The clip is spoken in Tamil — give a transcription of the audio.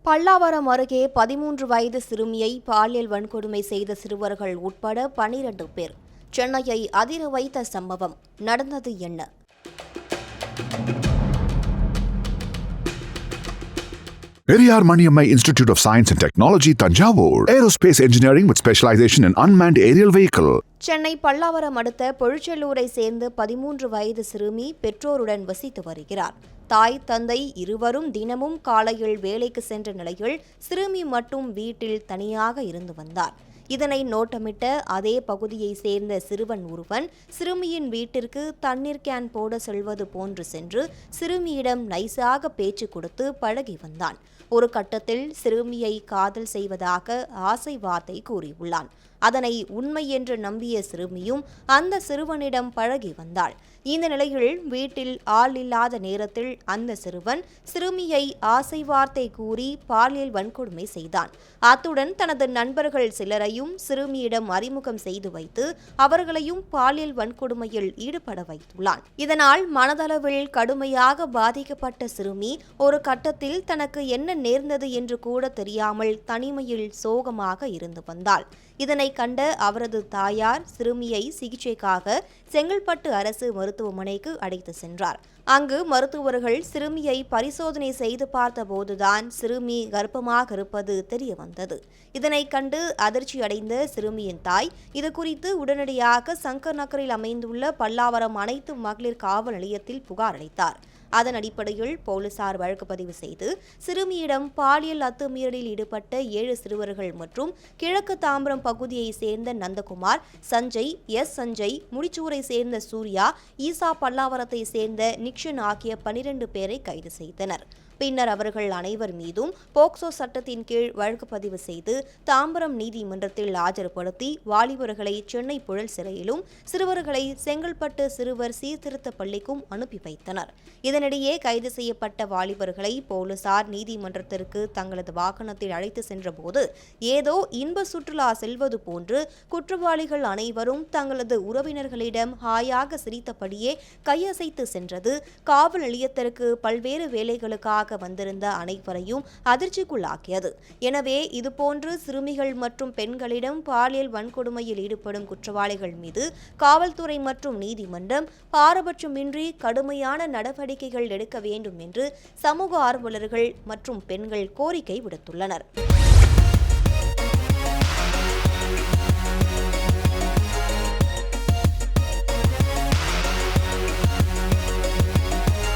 பல்லாவரம் அருகே 13 வயது சிறுமியை பாலியல் வன்கொடுமை செய்த சிறுவர்கள் உட்பட 12 பேர். சென்னையை அதிர வைத்த சம்பவம். நடந்தது என்ன? Periyar Maniammai Institute of Science and Technology, Tanjavur. Aerospace Engineering with specialization in unmanned aerial vehicle. Chennai Pallavaram அடுத்த பொழிச்செல்லூரை சேர்ந்த 13 வயது சிறுமி பெற்றோருடன் வசித்து வருகிறார். தாய் தந்தை இருவரும் தினமும் காலையில் வேலைக்கு சென்ற நிலையில் சிறுமி மட்டும் வீட்டில் தனியாக இருந்து வந்தார். இதனை நோட்டமிட்ட அதே பகுதியை சேர்ந்த சிறுவன் ஒருவன் சிறுமியின் வீட்டிற்கு தண்ணீர் கேன் போட செல்வது போன்று சென்று சிறுமியிடம் நைசாக பேச்சு கொடுத்து பழகி வந்தான். ஒரு கட்டத்தில் சிறுமியை காதல் செய்வதாக ஆசை வார்த்தை கூறியுள்ளான். அதனை உண்மை என்று நம்பிய சிறுமியும் அந்த சிறுவனிடம் பழகி வந்தாள். இந்த நிலையில் வீட்டில் ஆள் இல்லாத நேரத்தில் அந்த சிறுவன் சிறுமியை ஆசை வார்த்தை கூறி பாலியல் வன்கொடுமை செய்தான். அத்துடன் தனது நண்பர்கள் சிலரையும் சிறுமியிடம் அறிமுகம் செய்து வைத்து அவர்களையும் பாலியல் வன்கொடுமையில் ஈடுபட வைத்துள்ளான். இதனால் மனதளவில் கடுமையாக பாதிக்கப்பட்ட சிறுமி ஒரு கட்டத்தில் தனக்கு என்ன நேர்ந்தது என்று கூட தெரியாமல் தனிமையில் சோகமாக இருந்து வந்தாள். இதனை கண்ட அவரது தாயார் சிறுமியை சிகிச்சைக்காக செங்கல்பட்டு அரசு மருத்துவமனைக்கு அழைத்து சென்றார். அங்கு மருத்துவர்கள் சிறுமியை பரிசோதனை செய்து பார்த்தபோதுதான் சிறுமி கர்ப்பமாக இருப்பது தெரிய வந்தது. இதனை கண்டு அதிர்ச்சி அடைந்த சிறுமியின் தாய் இதுகுறித்து உடனடியாக சங்கர் நகரில் அமைந்துள்ள பல்லாவரம் அனைத்து மகளிர் காவல் நிலையத்தில் புகார் அளித்தார். அதன் அடிப்படையில் போலீசார் வழக்கு பதிவு செய்து சிறுமியிடம் பாலியல் அத்துமீறலில் ஈடுபட்ட 7 சிறுவர்கள் மற்றும் கிழக்கு தாம்பரம் பகுதியை சேர்ந்த நந்தகுமார், சஞ்சய், சஞ்சய், முடிச்சூரை சேர்ந்த சூர்யா, ஈசா பல்லாவரத்தை சேர்ந்த நிக்ஷன் ஆகிய 12 பேரை கைது செய்தனர். பின்னர் அவர்கள் அனைவர் மீதும் போக்சோ சட்டத்தின் கீழ் வழக்கு பதிவு செய்து தாம்பரம் நீதிமன்றத்தில் ஆஜர்படுத்தி வாலிபர்களை சென்னை புழல் சிறையிலும் சிறுவர்களை செங்கல்பட்டு சிறுவர் சீர்திருத்த பள்ளிக்கும் அனுப்பி வைத்தனர். இதனிடையே கைது செய்யப்பட்ட வாலிபர்களை போலீசார் நீதிமன்றத்திற்கு தங்களது வாகனத்தில் அழைத்து சென்றபோது ஏதோ இன்ப சுற்றுலா செல்வது போன்று குற்றவாளிகள் அனைவரும் தங்களது உறவினர்களிடம் ஹாயாக சிரித்தபடியே கையசைத்து சென்றது காவல் நிலையத்திற்கு பல்வேறு வேலைகளுக்காக வந்திருந்த அனைவரையும் அதிர்ச்சிக்குள்ளாக்கியது. எனவே இதுபோன்று சிறுமிகள் மற்றும் பெண்களிடம் பாலியல் வன்கொடுமையில் ஈடுபடும் குற்றவாளிகள் மீது காவல்துறை மற்றும் நீதிமன்றம் பாரபட்சமின்றி கடுமையான நடவடிக்கைகள் எடுக்க வேண்டும் என்று சமூக ஆர்வலர்கள் மற்றும் பெண்கள் கோரிக்கை விடுத்துள்ளனர்.